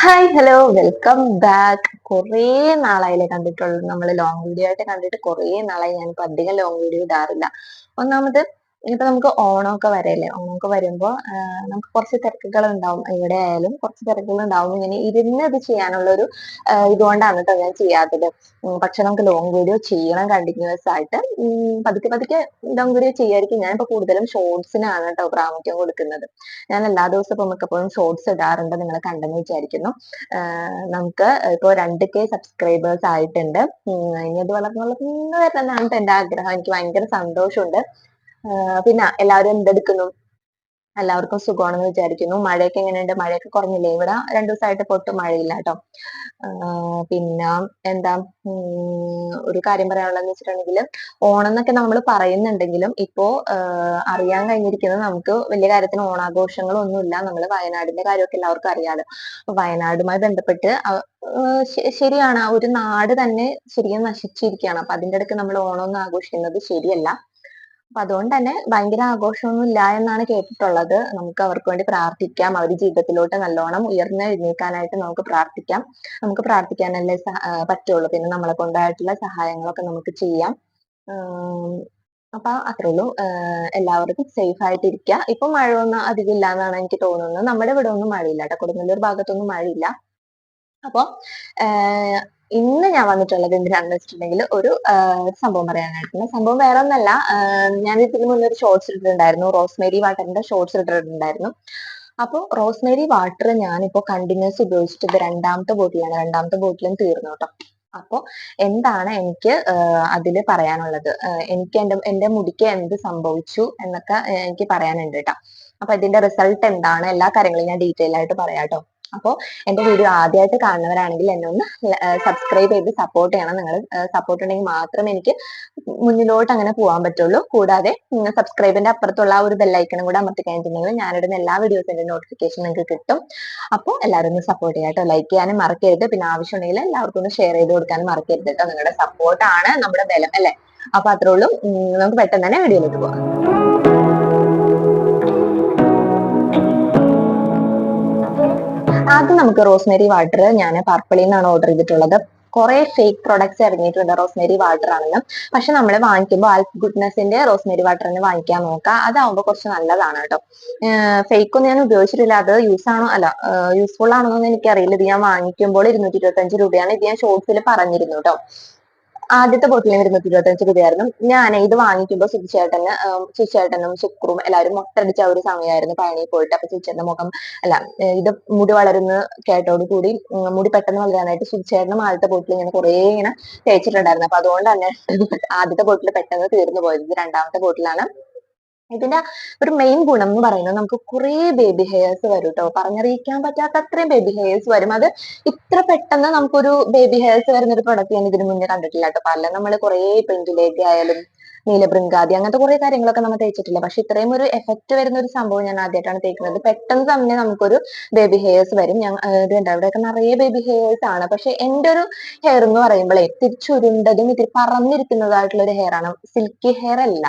Hi hello welcome back. കുറേ നാളായില്ലേ കണ്ടിട്ടുള്ളൂ. നമ്മൾ ലോങ് വീഡിയോ ആയിട്ട് കണ്ടിട്ട് കുറേ നാളായി. ഞാനിപ്പോ അധികം ലോങ് വീഡിയോ ഇടാറില്ല. ഒന്നാമത് ഇപ്പൊ നമുക്ക് ഓണമൊക്കെ വരല്ലേ. ഓണമൊക്കെ വരുമ്പോ നമുക്ക് കുറച്ച് തിരക്കുകൾ ഉണ്ടാവും. ഇവിടെ ആയാലും കുറച്ച് തിരക്കുകൾ ഉണ്ടാവും. ഇങ്ങനെ ഇരുന്ന് ഇത് ചെയ്യാനുള്ള ഒരു ഇതുകൊണ്ടാണ് കേട്ടോ ഞാൻ ചെയ്യാത്തത്. പക്ഷെ നമുക്ക് ലോങ് വീഡിയോ ചെയ്യണം കണ്ടിന്യൂസ് ആയിട്ട്. പതുക്കെ പതുക്കെ ലോങ് വീഡിയോ ചെയ്യായിരിക്കും. ഞാനിപ്പോ കൂടുതലും ഷോർട്സിനാണ് കേട്ടോ പ്രാമുഖ്യം കൊടുക്കുന്നത്. ഞാൻ എല്ലാ ദിവസവും ഇപ്പൊ മിക്കപ്പോഴും ഷോർട്സ് ഇടാറുണ്ട്. നിങ്ങൾ കണ്ടെന്ന് വിചാരിക്കുന്നു. നമുക്ക് ഇപ്പൊ 2K സബ്സ്ക്രൈബേഴ്സ് ആയിട്ടുണ്ട്. ഇനി അത് വളർന്ന് വരുന്നതാണ് എന്റെ ആഗ്രഹം. എനിക്ക് ഭയങ്കര സന്തോഷമുണ്ട്. പിന്നെ എല്ലാവരും എന്തെടുക്കുന്നു? എല്ലാവർക്കും സുഖമാണെന്ന് വിചാരിക്കുന്നു. മഴയൊക്കെ എങ്ങനെയുണ്ട്? മഴയൊക്കെ കുറഞ്ഞില്ലേ? ഇവിടെ 2 ദിവസമായിട്ട് ഒട്ടും മഴയില്ല കേട്ടോ. പിന്നെ എന്താ, ഒരു കാര്യം പറയാനുള്ളതെന്ന് വെച്ചിട്ടുണ്ടെങ്കിൽ, ഓണം എന്നൊക്കെ നമ്മൾ പറയുന്നുണ്ടെങ്കിലും ഇപ്പോ അറിയാൻ കഴിഞ്ഞിരിക്കുന്നത് നമുക്ക് വലിയ കാര്യത്തിന് ഓണാഘോഷങ്ങളൊന്നുമില്ല. നമ്മൾ വയനാടിന്റെ കാര്യമൊക്കെ എല്ലാവർക്കും അറിയാലോ. അപ്പൊ വയനാടുമായി ബന്ധപ്പെട്ട് ശരിയാണ്, ആ ഒരു നാട് തന്നെ ശരിക്കും നശിച്ചിരിക്കുകയാണ്. അപ്പൊ അതിന്റെ ഇടയ്ക്ക് നമ്മൾ ഓണം ആഘോഷിക്കുന്നത് ശരിയല്ല. അപ്പൊ അതുകൊണ്ട് തന്നെ ഭയങ്കര ആഘോഷമൊന്നും ഇല്ല എന്നാണ് കേട്ടിട്ടുള്ളത്. നമുക്ക് അവർക്ക് വേണ്ടി പ്രാർത്ഥിക്കാം. അവര് ജീവിതത്തിലോട്ട് നല്ലോണം ഉയർന്നെഴുന്നേൽക്കാനായിട്ട് നമുക്ക് പ്രാർത്ഥിക്കാം. നമുക്ക് പ്രാർത്ഥിക്കാനല്ലേ പറ്റുള്ളൂ. പിന്നെ നമ്മളെ കൊണ്ടായിട്ടുള്ള സഹായങ്ങളൊക്കെ നമുക്ക് ചെയ്യാം. ആം, അപ്പൊ അത്രേ ഉള്ളൂ. എല്ലാവർക്കും സേഫ് ആയിട്ടിരിക്കുക. ഇപ്പൊ മഴയൊന്നും അധികം ഇല്ല എന്നാണ് എനിക്ക് തോന്നുന്നത്. നമ്മുടെ ഇവിടെ ഒന്നും മഴയില്ല കേട്ടോ. കൊടുങ്ങല്ലൂർ ഭാഗത്തൊന്നും മഴയില്ല. അപ്പൊ ആഹ് ഇന്ന് ഞാൻ വന്നിട്ടുള്ളത് എന്തിനാണെന്ന് വെച്ചിട്ടുണ്ടെങ്കിൽ ഒരു സംഭവം പറയാനായിട്ടാണ്. സംഭവം വേറെ ഒന്നല്ല. ഞാൻ ഇതിന് മുന്നേ ഒരു ഷോർട്സ് ഇട്ടിട്ടുണ്ടായിരുന്നു. റോസ്മേരി വാട്ടറിന്റെ ഷോർട്സ് ഇട്ടിട്ടുണ്ടായിരുന്നു. അപ്പൊ റോസ്മേരി വാട്ടർ ഞാനിപ്പോ കണ്ടിന്യൂസ് ഉപയോഗിച്ചിട്ട് ഇത് രണ്ടാമത്തെ ബോട്ടിലാണ്. രണ്ടാമത്തെ ബോട്ടിലും തീർന്നു കേട്ടോ. അപ്പൊ എന്താണ് എനിക്ക് അതില് പറയാനുള്ളത്? എനിക്ക് എന്റെ മുടിക്ക് എന്ത് സംഭവിച്ചു എന്നൊക്കെ എനിക്ക് പറയാനുണ്ട് കേട്ടോ. അപ്പൊ ഇതിന്റെ റിസൾട്ട് എന്താണ്, എല്ലാ കാര്യങ്ങളും ഞാൻ ഡീറ്റെയിൽ ആയിട്ട് പറയാം ട്ടോ. അപ്പൊ എന്റെ വീഡിയോ ആദ്യമായിട്ട് കാണുന്നവരാണെങ്കിൽ എന്നെ ഒന്ന് സബ്സ്ക്രൈബ് ചെയ്ത് സപ്പോർട്ട് ചെയ്യണം. നിങ്ങൾ സപ്പോർട്ട് ഉണ്ടെങ്കിൽ മാത്രമേ എനിക്ക് മുന്നിലോട്ട് അങ്ങനെ പോകാൻ പറ്റുള്ളൂ. കൂടാതെ സബ്സ്ക്രൈബിന്റെ അപ്പുറത്തുള്ള ആ ഒരു ബെല്ലൈക്കണും കൂടെ അമർത്തി കഴിഞ്ഞിട്ടുണ്ടെങ്കിൽ ഞാനിടുന്ന എല്ലാ വീഡിയോസിന്റെ നോട്ടിഫിക്കേഷൻ നിങ്ങൾക്ക് കിട്ടും. അപ്പോൾ എല്ലാവരും ഒന്ന് സപ്പോർട്ട് ചെയ്യാം കേട്ടോ. ലൈക്ക് ചെയ്യാനും മറക്കരുത്. പിന്നെ ആവശ്യമുണ്ടെങ്കിൽ എല്ലാവർക്കും ഒന്ന് ഷെയർ ചെയ്ത് കൊടുക്കാനും മറക്കരുത് കേട്ടോ. നിങ്ങളുടെ സപ്പോർട്ടാണ് നമ്മുടെ ബലം അല്ലെ. അപ്പൊ അത്രേ ഉള്ളൂ. നമുക്ക് പെട്ടെന്ന് തന്നെ വീഡിയോയിലേക്ക് പോകാം. ആദ്യം നമുക്ക് റോസ്മേരി വാട്ടർ ഞാൻ പർപ്പിളിൽ നിന്നാണ് ഓർഡർ ചെയ്തിട്ടുള്ളത്. കുറെ ഫേക്ക് പ്രൊഡക്ട്സ് ഇറങ്ങിയിട്ടുണ്ട് റോസ്മേരി വാട്ടർ ആണെങ്കിലും. പക്ഷെ നമ്മൾ വാങ്ങിക്കുമ്പോൾ ആൽഫ് ഗുഡ്നസിന്റെ റോസ്മേരി വാട്ടർ തന്നെ വാങ്ങിക്കാൻ നോക്കുക. അതാവുമ്പോൾ കുറച്ച് നല്ലതാണ് കേട്ടോ. ഫേക്ക് ഒന്നും ഞാൻ ഉപയോഗിച്ചിട്ടില്ല. അത് യൂസ് ആണോ അല്ല യൂസ്ഫുൾ ആണോ എന്ന് എനിക്കറിയില്ല. ഇത് ഞാൻ വാങ്ങിക്കുമ്പോൾ 225 രൂപയാണ്. ഇത് ഞാൻ ഷോർട്സിൽ പറഞ്ഞിരുന്നു കേട്ടോ. ആദ്യത്തെ ബോട്ടിലിന് 225 രൂപയായിരുന്നു. ഞാൻ ഇത് വാങ്ങിക്കുമ്പോൾ സുചേട്ടനും ശുക്രും എല്ലാവരും മൊട്ടടിച്ച ആ ഒരു സമയമായിരുന്നു പഴനി പോയിട്ട്. അപ്പൊ സുചേട്ടന്റെ മുഖം അല്ല ഇത് മുടി വളരുന്ന കേട്ടോട് കൂടി മുടി പെട്ടെന്ന് വളരാനായിട്ട് സുചേട്ടനും ആദ്യത്തെ ബോട്ടിൽ ഇങ്ങനെ കുറേ ഇങ്ങനെ തേച്ചിട്ടുണ്ടായിരുന്നു. അപ്പൊ അതുകൊണ്ട് തന്നെ ആദ്യത്തെ ബോട്ടിൽ പെട്ടെന്ന് തീർന്നു പോയത്. ഇത് രണ്ടാമത്തെ ബോട്ടിലാണ്. ഇതിന്റെ ഒരു മെയിൻ ഗുണം എന്ന് പറയുന്നത് നമുക്ക് കുറേ ബേബി ഹെയർസ് വരും കേട്ടോ. പറഞ്ഞറിയിക്കാൻ പറ്റാത്ത അത്രയും ബേബി ഹെയർസ് വരും. അത് ഇത്ര പെട്ടെന്ന് നമുക്കൊരു ബേബി ഹെയർസ് വരുന്ന ഒരു പ്രൊഡക്റ്റ് ഞാൻ ഇതിന് മുന്നേ കണ്ടിട്ടില്ല കേട്ടോ. പല നമ്മൾ കുറേ പെൻഡിലേക്ക് ആയാലും നീലബൃങ്കാതി അങ്ങനത്തെ കുറെ കാര്യങ്ങളൊക്കെ നമ്മൾ തേച്ചിട്ടില്ല. പക്ഷെ ഇത്രയും ഒരു എഫക്ട് വരുന്ന ഒരു സംഭവം ഞാൻ ആദ്യമായിട്ടാണ് തേക്കുന്നത്. പെട്ടെന്ന് തന്നെ നമുക്കൊരു ബേബി ഹെയർസ് വരും. ഇത് കണ്ടോ ഇവിടെയൊക്കെ നിറയെ ബേബി ഹെയർസ് ആണ്. പക്ഷെ എന്റെ ഒരു ഹെയർ എന്ന് പറയുമ്പോഴേ തിരിച്ചുരുണ്ടതും ഇത്തിരി പറന്നിരിക്കുന്നതായിട്ടുള്ള ഒരു ഹെയർ ആണ്. സിൽക്കി ഹെയർ അല്ല.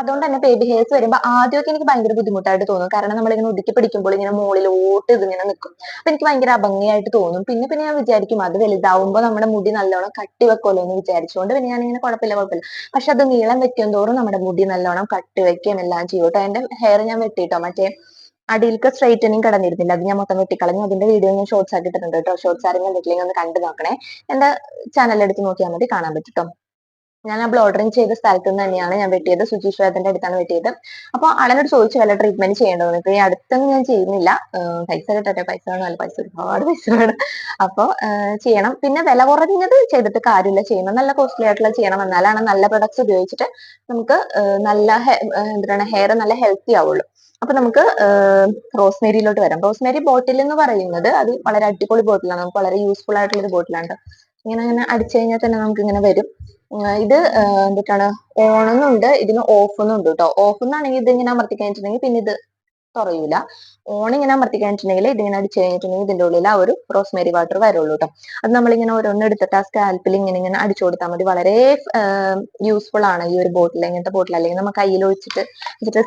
അതുകൊണ്ട് തന്നെ ബേബി ഹെയർസ് വരുമ്പോ ആദ്യമൊക്കെ എനിക്ക് ഭയങ്കര ബുദ്ധിമുട്ടായിട്ട് തോന്നും. കാരണം നമ്മളിങ്ങനെ ഒതുക്കി പിടിക്കുമ്പോൾ ഇങ്ങനെ മുകളിലോട്ട് ഇതിങ്ങനെ നിൽക്കും. അപ്പൊ എനിക്ക് ഭയങ്കര അഭംഗിയായിട്ട് തോന്നും. പിന്നെ പിന്നെ ഞാൻ വിചാരിക്കും അത് വലുതാവുമ്പോ നമ്മുടെ മുടി നല്ലോണം കട്ടി വെക്കുമല്ലോ എന്ന് വിചാരിച്ചുകൊണ്ട് പിന്നെ ഞാനിങ്ങനെ കുഴപ്പമില്ല. പക്ഷെ അത് നീളം വെക്കും തോറും നമ്മുടെ മുടി നല്ലോണം കട്ടി വെക്കുകയും എല്ലാം ചെയ്യും കേട്ടോ. എന്റെ ഹെയർ ഞാൻ വെട്ടിട്ടോ. മറ്റേ അടിയിലത്തെ സ്ട്രൈറ്റനിങ് കിടന്നിരുന്നില്ല. അത് ഞാൻ മൊത്തം വെട്ടിക്കളഞ്ഞു. അതിന്റെ വീഡിയോ ഞാൻ ഷോർട്സ് ആക്കി ഇട്ടിട്ടുണ്ട് കേട്ടോ. ഷോർട്സ് ആരെങ്കിലും കണ്ടിട്ടില്ലെങ്കിൽ ഒന്ന് കണ്ടു നോക്കണേ. എന്റെ ചാനൽ എടുത്ത് നോക്കിയാൽ മതി, കാണാൻ പറ്റും ട്ടോ. ഞാൻ ആ ബ്ലോഡറിങ് ചെയ്ത സ്ഥലത്ത് നിന്ന് തന്നെയാണ് ഞാൻ വെട്ടിയത്. സുചീശ്വരത്തിന്റെ അടുത്താണ് വെട്ടിയത്. അപ്പൊ ആളെന്നോട് ചോദിച്ചു വല്ല ട്രീറ്റ്മെന്റ് ചെയ്യേണ്ടതെന്ന്. ഇപ്പൊ ഈ അടുത്തൊന്നും ഞാൻ ചെയ്യുന്നില്ല. പൈസ കിട്ടട്ടെ. പൈസ വേണം. അല്ല പൈസ ഒരുപാട് പൈസ വേണം. അപ്പൊ ചെയ്യണം. പിന്നെ വില കുറഞ്ഞത് ചെയ്തിട്ട് കാര്യമില്ല. ചെയ്യണം നല്ല കോസ്റ്റ്ലി ആയിട്ടുള്ള ചെയ്യണം. എന്നാലാണ് നല്ല പ്രൊഡക്ട്സ് ഉപയോഗിച്ചിട്ട് നമുക്ക് നല്ല എന്താണ് ഹെയർ നല്ല ഹെൽത്തി ആവുള്ളൂ. അപ്പൊ നമുക്ക് റോസ്മേരിയിലോട്ട് വരാം. റോസ്മേരി ബോട്ടിൽ എന്ന് പറയുന്നത് അത് വളരെ അടിപൊളി ബോട്ടിലാണ്. നമുക്ക് വളരെ യൂസ്ഫുൾ ആയിട്ടുള്ള ഒരു ബോട്ടിലാണ്. ഇങ്ങനെ ഇങ്ങനെ അടിച്ചു കഴിഞ്ഞാൽ തന്നെ നമുക്ക് ഇങ്ങനെ വരും. ഇത് എന്തിട്ടാണ് ഓൺ എന്നുണ്ട്, ഇതിന് ഓഫ് എന്നുണ്ട് കേട്ടോ. ഓഫ് എന്നാണെങ്കിൽ ഇത് ഇങ്ങനെ അമർത്തി കഴിഞ്ഞിട്ടുണ്ടെങ്കിൽ പിന്നെ ഇത് കുറയൂല. ഓൺ ഇങ്ങനെ അമർത്തി കഴിഞ്ഞിട്ടുണ്ടെങ്കിൽ ഇതിങ്ങനെ അടിച്ചു കഴിഞ്ഞിട്ടുണ്ടെങ്കിൽ ഇതിന്റെ ഉള്ളിൽ ആ ഒരു റോസ്മേരി വാട്ടർ വരുള്ളൂ കേട്ടോ. അത് നമ്മളിങ്ങനെ ഓരോന്ന് എടുത്തിട്ട് ആ സ്കാൽപ്പിൽ ഇങ്ങനെ അടിച്ചു കൊടുത്താൽ മതി. വളരെ യൂസ്ഫുൾ ആണ് ഈ ഒരു ബോട്ടിൽ. ഇങ്ങനത്തെ ബോട്ടിൽ അല്ലെങ്കിൽ നമ്മൾ കയ്യിൽ ഒഴിച്ചിട്ട്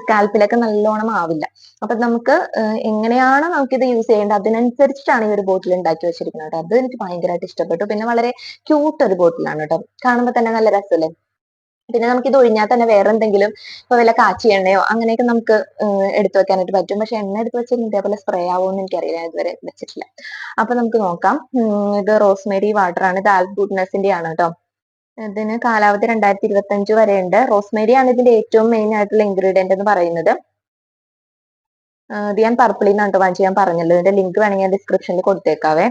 സ്കാൽപ്പിലൊക്കെ നല്ലോണം ആവില്ല. അപ്പൊ നമുക്ക് എങ്ങനെയാണ് നമുക്കിത് യൂസ് ചെയ്യേണ്ടത് അതിനനുസരിച്ചിട്ടാണ് ഈ ഒരു ബോട്ടിൽ ഉണ്ടാക്കി വെച്ചിരിക്കുന്നത് കേട്ടോ. അത് എനിക്ക് ഭയങ്കരമായിട്ട് ഇഷ്ടപ്പെട്ടു. പിന്നെ വളരെ ക്യൂട്ട് ഒരു ബോട്ടിലാണ് കേട്ടോ. കാണുമ്പോൾ തന്നെ നല്ല രസമല്ലേ. പിന്നെ നമുക്ക് ഇത് ഒഴിഞ്ഞാൽ തന്നെ വേറെ എന്തെങ്കിലും ഇപ്പൊ വല്ല കാച്ചി എണ്ണയോ അങ്ങനെയൊക്കെ നമുക്ക് എടുത്തു വെക്കാനായിട്ട് പറ്റും. പക്ഷെ എണ്ണ എടുത്ത് വെച്ചാൽ ഇതേപോലെ സ്പ്രേ ആവുമെന്ന് എനിക്കറിയില്ല, ഞാൻ ഇതുവരെ വെച്ചിട്ടില്ല. അപ്പൊ നമുക്ക് നോക്കാം. ഇത് റോസ്മേരി വാട്ടർ ആണ്. ഇത് ആൽഫ് ഗുഡ്നെസിന്റെ ആണ് കേട്ടോ. ഇതിന് കാലാവധി 2025 വരെ ഉണ്ട്. റോസ്മേരി ആണ് ഇതിന്റെ ഏറ്റവും മെയിൻ ആയിട്ടുള്ള ഇൻഗ്രീഡിയന്റ് എന്ന് പറയുന്നത്. ഇത് ഞാൻ പർപ്പിളിൽ നിന്നാണ് വാങ്ങിച്ച് ഞാൻ പറഞ്ഞല്ലോ. ഇതിന്റെ ലിങ്ക് വേണമെങ്കിൽ ഞാൻ ഡിസ്ക്രിപ്ഷനിൽ കൊടുത്തേക്കാവേ.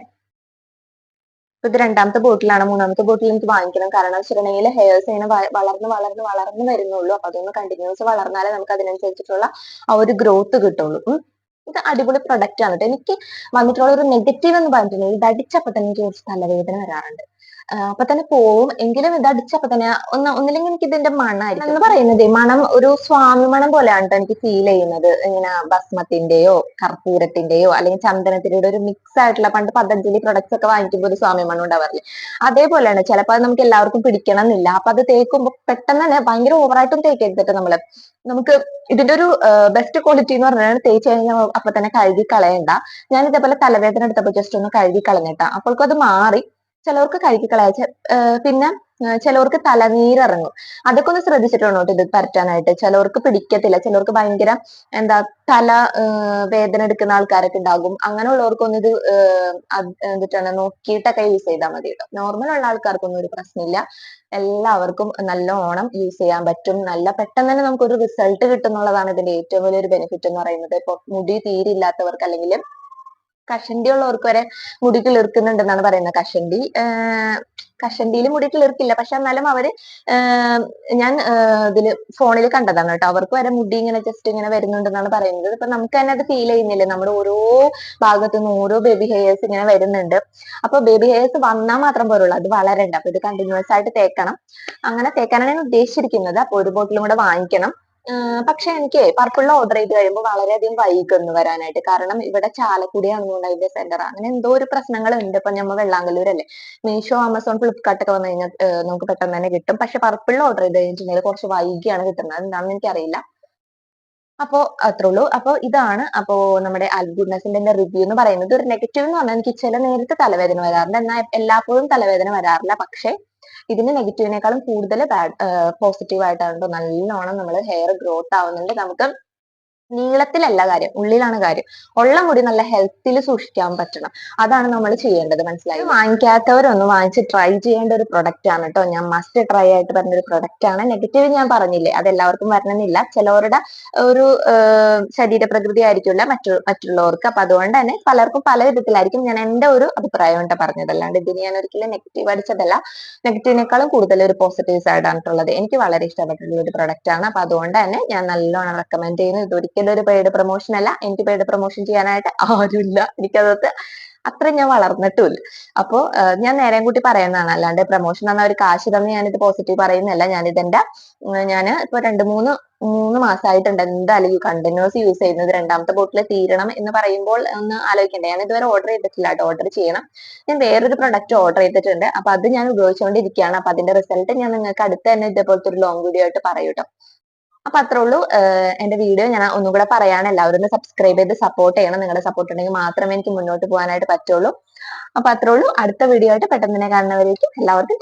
ഇത് രണ്ടാമത്തെ ബോട്ടിലാണ്. മൂന്നാമത്തെ ബോട്ടിൽ എനിക്ക് വാങ്ങിക്കണം. കാരണം വെച്ചിട്ടുണ്ടെങ്കിൽ ഹെയർസ് ഇങ്ങനെ വളർന്ന് വരുന്നുള്ളൂ. അപ്പൊ അതൊന്ന് കണ്ടിന്യൂസ് വളർന്നാലേ നമുക്ക് അതിനനുസരിച്ചിട്ടുള്ള ആ ഒരു ഗ്രോത്ത് കിട്ടുള്ളൂ. ഇത് അടിപൊളി പ്രൊഡക്റ്റ് ആണ് കേട്ടോ. എനിക്ക് വന്നിട്ടുള്ള ഒരു നെഗറ്റീവ് എന്ന് പറഞ്ഞിട്ടുണ്ടെങ്കിൽ ഇത് അടിച്ചപ്പോ തന്നെ എനിക്ക് കുറച്ച് തലവേദന വരാറുണ്ട്. അപ്പൊ തന്നെ പോവും. എങ്കിലും ഇത് അടിച്ചപ്പോ തന്നെ ഒന്നില്ലെങ്കിൽ എനിക്ക് ഇതിന്റെ മണമായിരിക്കും എന്ന് പറയുന്നത്. മണം ഒരു സ്വാമി മണം പോലെയാണ് കേട്ടോ എനിക്ക് ഫീൽ ചെയ്യുന്നത്. ഇങ്ങനെ ഭസ്മത്തിന്റെയോ കർപ്പൂരത്തിന്റെയോ അല്ലെങ്കിൽ ചന്ദനത്തിന്റെയോ ഒരു മിക്സ് ആയിട്ടുള്ള, പണ്ട് പതഞ്ജലി പ്രൊഡക്ട്സ് ഒക്കെ വാങ്ങിക്കുമ്പോൾ ഒരു സ്വാമി മണം ഉണ്ടാവാറില്ലേ, അതേപോലെയാണ്. ചിലപ്പോൾ അത് നമുക്ക് എല്ലാവർക്കും പിടിക്കണം എന്നില്ല. അപ്പൊ അത് തേക്കുമ്പോൾ പെട്ടെന്ന് തന്നെ ഭയങ്കര ഓവറായിട്ടും തേക്കരുതിട്ട് നമ്മള്. നമുക്ക് ഇതിന്റെ ഒരു ബെസ്റ്റ് ക്വാളിറ്റി എന്ന് പറഞ്ഞാൽ തേച്ച് കഴിഞ്ഞാൽ അപ്പൊ തന്നെ കഴുകി കളയണ്ട. ഞാൻ ഇതേപോലെ തലവേദന എടുത്തപ്പോൾ ജസ്റ്റ് ഒന്ന് കഴുകി കളഞ്ഞിട്ടാ, അപ്പോഴേക്കും അത് മാറി. ചിലവർക്ക് കഴുകി കളയാ. പിന്നെ ചിലവർക്ക് തലനീരിറങ്ങും. അതൊക്കെ ഒന്ന് ശ്രദ്ധിച്ചിട്ടുണ്ടോ ഇത് പരറ്റാനായിട്ട്. ചിലവർക്ക് പിടിക്കത്തില്ല. ചിലവർക്ക് ഭയങ്കര എന്താ തല വേദന എടുക്കുന്ന ആൾക്കാരൊക്കെ ഉണ്ടാകും. അങ്ങനെയുള്ളവർക്കൊന്നും ഇത് എന്തിട്ടാണ് നോക്കിയിട്ടൊക്കെ യൂസ് ചെയ്താൽ മതി കേട്ടോ. നോർമൽ ഉള്ള ആൾക്കാർക്കൊന്നും ഒരു പ്രശ്നമില്ല. എല്ലാവർക്കും നല്ലോണം യൂസ് ചെയ്യാൻ പറ്റും. നല്ല പെട്ടെന്ന് തന്നെ നമുക്കൊരു റിസൾട്ട് കിട്ടുന്നുള്ളതാണ് ഇതിന്റെ ഏറ്റവും വലിയൊരു ബെനിഫിറ്റ് എന്ന് പറയുന്നത്. ഇപ്പൊ മുടി തീരില്ലാത്തവർക്ക് അല്ലെങ്കിൽ കഷണ്ടി ഉള്ളവർക്ക് വരെ മുടി കിളിർക്കുന്നുണ്ടെന്നാണ് പറയുന്നത്. കഷണ്ടിയിൽ മുടി കിളിർക്കില്ല. പക്ഷെ എന്നാലും അവര് ഞാൻ ഇതില് ഫോണിൽ കണ്ടതാണ് കേട്ടോ. അവർക്ക് വരെ മുടി ഇങ്ങനെ ജസ്റ്റ് ഇങ്ങനെ വരുന്നുണ്ടെന്നാണ് പറയുന്നത്. ഇപ്പൊ നമുക്ക് തന്നെ അത് ഫീൽ ചെയ്യുന്നില്ലേ, നമ്മുടെ ഓരോ ഭാഗത്തു നിന്ന് ഓരോ ബേബി ഹെയർസ് ഇങ്ങനെ വരുന്നുണ്ട്. അപ്പൊ ബേബി ഹെയർസ് വന്നാൽ മാത്രം പോലുള്ളൂ, അത് വളരണ്ട. അപ്പൊ ഇത് കണ്ടിന്യൂസ് ആയിട്ട് തേക്കണം. അങ്ങനെ തേക്കാനാണ് ഞാൻ ഉദ്ദേശിച്ചിരിക്കുന്നത്. അപ്പൊ ഒരു ബോട്ടിലും കൂടെ വാങ്ങിക്കണം. പക്ഷെ എനിക്ക് പർപ്പിളിൽ ഓർഡർ ചെയ്ത് കഴിയുമ്പോൾ വളരെയധികം വൈകുന്നു വരാനായിട്ട്. കാരണം ഇവിടെ ചാലക്കുടിയാണെന്നുണ്ട് അതിന്റെ സെന്റർ. അങ്ങനെ എന്തോ ഒരു പ്രശ്നങ്ങൾ ഉണ്ട്. ഇപ്പൊ നമ്മൾ വെള്ളാങ്കല്ലൂരല്ലേ. മീഷോ, ആമസോൺ, ഫ്ലിപ്കാർട്ട് ഒക്കെ വന്നു കഴിഞ്ഞാൽ നമുക്ക് പെട്ടെന്ന് തന്നെ കിട്ടും. പക്ഷെ പർപ്പിളിൽ ഓർഡർ ചെയ്ത് കഴിഞ്ഞിട്ടുണ്ടെങ്കിൽ കുറച്ച് വൈകിയാണ് കിട്ടുന്നത്. എന്താണെന്ന് എനിക്കറിയില്ല. അപ്പോ അത്രേ ഉള്ളൂ. അപ്പൊ ഇതാണ് നമ്മുടെ ആൽഫ് ഗുഡ്നെസിന്റെ റിവ്യൂ എന്ന് പറയുന്നത്. ഒരു നെഗറ്റീവ് എന്ന് പറഞ്ഞാൽ എനിക്ക് ചില നേരത്തെ തലവേദന വരാറുണ്ട്. എന്നാൽ എല്ലായ്പ്പോഴും തലവേദന വരാറില്ല. പക്ഷെ ഇതിന് നെഗറ്റീവിനേക്കാളും കൂടുതൽ പോസിറ്റീവ് ആയിട്ടാണ്. നല്ലോണം നമ്മൾ ഹെയർ ഗ്രോത്ത് ആവുന്നുണ്ട്. നമുക്ക് നീളത്തിലല്ല കാര്യം, ഉള്ളിലാണ് കാര്യം. ഉള്ള മുടി നല്ല ഹെൽത്തിൽ സൂക്ഷിക്കാൻ പറ്റണം. അതാണ് നമ്മൾ ചെയ്യേണ്ടത്. മനസ്സിലായി. വാങ്ങിക്കാത്തവരൊന്ന് വാങ്ങിച്ച് ട്രൈ ചെയ്യേണ്ട ഒരു പ്രൊഡക്റ്റ് ആണ് കേട്ടോ. ഞാൻ മസ്റ്റ് ട്രൈ ആയിട്ട് പറഞ്ഞ ഒരു പ്രൊഡക്റ്റ് ആണ്. നെഗറ്റീവ് ഞാൻ പറഞ്ഞില്ലേ, അത് എല്ലാവർക്കും വരണമെന്നില്ല. ചിലവരുടെ ഒരു ശരീരപ്രകൃതി ആയിരിക്കില്ല മറ്റുള്ളവർക്ക്. അപ്പൊ അതുകൊണ്ട് തന്നെ പലർക്കും പല വിധത്തിലായിരിക്കും. ഞാൻ എന്റെ ഒരു അഭിപ്രായം കൊണ്ട് പറഞ്ഞത്, അല്ലാണ്ട് ഇതിന് ഞാൻ ഒരിക്കലും നെഗറ്റീവ് അടിച്ചതല്ല. നെഗറ്റീവിനേക്കാളും കൂടുതൽ ഒരു പോസിറ്റീവ് സൈഡ് ആയിട്ടുള്ളത്. എനിക്ക് വളരെ ഇഷ്ടപ്പെട്ടുള്ള ഒരു പ്രൊഡക്റ്റ് ആണ്. അപ്പൊ അതുകൊണ്ട് തന്നെ ഞാൻ നല്ലോണം റെക്കമെൻഡ് ചെയ്യുന്നു. ഇതൊരിക്കലും ഒരു പെയ്ഡ് പ്രൊമോഷൻ അല്ല. എനിക്ക് പെയ്ഡ് പ്രൊമോഷൻ ചെയ്യാനായിട്ട് ആരുമില്ല. എനിക്കത് അത്ര ഞാൻ വളർന്നിട്ടുമില്ല. അപ്പോ ഞാൻ നേരം കൂട്ടി പറയുന്നതാണ്, അല്ലാണ്ട് പ്രൊമോഷൻ എന്ന ഒരു കാശ് തന്ന് ഞാനിത് പോസിറ്റീവ് പറയുന്നല്ല. ഞാൻ ഇപ്പൊ മൂന്ന് മാസമായിട്ടുണ്ട് എന്തായാലും ഈ കണ്ടിന്യൂസ് യൂസ് ചെയ്യുന്നത്. രണ്ടാമത്തെ ബോട്ടിൽ തീരണം എന്ന് പറയുമ്പോൾ ഒന്ന് ആലോചിക്കണ്ടേ. ഞാൻ ഇതുവരെ ഓർഡർ ചെയ്തിട്ടില്ല കേട്ടോ. ഓർഡർ ചെയ്യണം. ഞാൻ വേറൊരു പ്രൊഡക്റ്റ് ഓർഡർ ചെയ്തിട്ടുണ്ട്. അപ്പൊ അത് ഞാൻ ഉപയോഗിച്ചുകൊണ്ടിരിക്കുകയാണ്. അപ്പൊ അതിന്റെ റിസൾട്ട് ഞാൻ നിങ്ങൾക്ക് അടുത്ത് തന്നെ ഇതേപോലത്തെ ഒരു ലോങ് വീഡിയോ ആയിട്ട് പറയൂ കേട്ടോ. അപ്പൊ അത്രേ ഉള്ളൂ. എന്റെ വീഡിയോ ഞാൻ ഒന്നും കൂടെ പറയാണ്. എല്ലാവരും ഒന്ന് സബ്സ്ക്രൈബ് ചെയ്ത് സപ്പോർട്ട് ചെയ്യണം. നിങ്ങളുടെ സപ്പോർട്ട് ഉണ്ടെങ്കിൽ മാത്രമേ എനിക്ക് മുന്നോട്ട് പോകാനായിട്ട് പറ്റുള്ളൂ. അപ്പൊ അത്രേ ഉള്ളൂ. അടുത്ത വീഡിയോ ആയിട്ട് പെട്ടെന്ന് തന്നെ കാണുന്നവരേക്കും എല്ലാവർക്കും